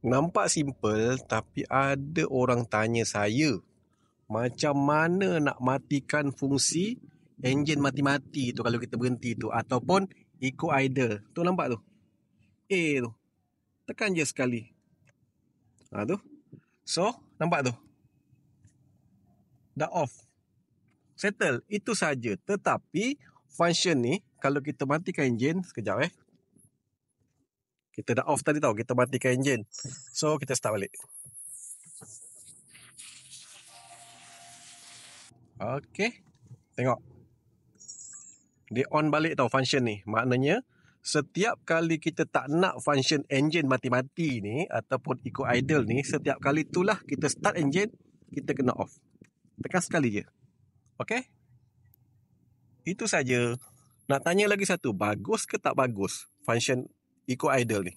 Nampak simple, tapi ada orang tanya saya, macam mana nak matikan fungsi enjin mati-mati tu kalau kita berhenti tu, ataupun eco idle. Tu nampak tu? A tu. Tekan je sekali. Tu. So, nampak tu? Dah off. Settle. Itu saja. Tetapi function ni, kalau kita matikan enjin, sekejap kita dah off tadi tau, kita matikan enjin. So, kita start balik. Okay. Tengok. Dia on balik tau function ni. Maknanya, setiap kali kita tak nak function engine mati-mati ni, ataupun eco idle ni, setiap kali itulah kita start engine, kita kena off. Tekan sekali je. Okay? Itu saja. Nak tanya lagi satu, bagus ke tak bagus function eco idle ni?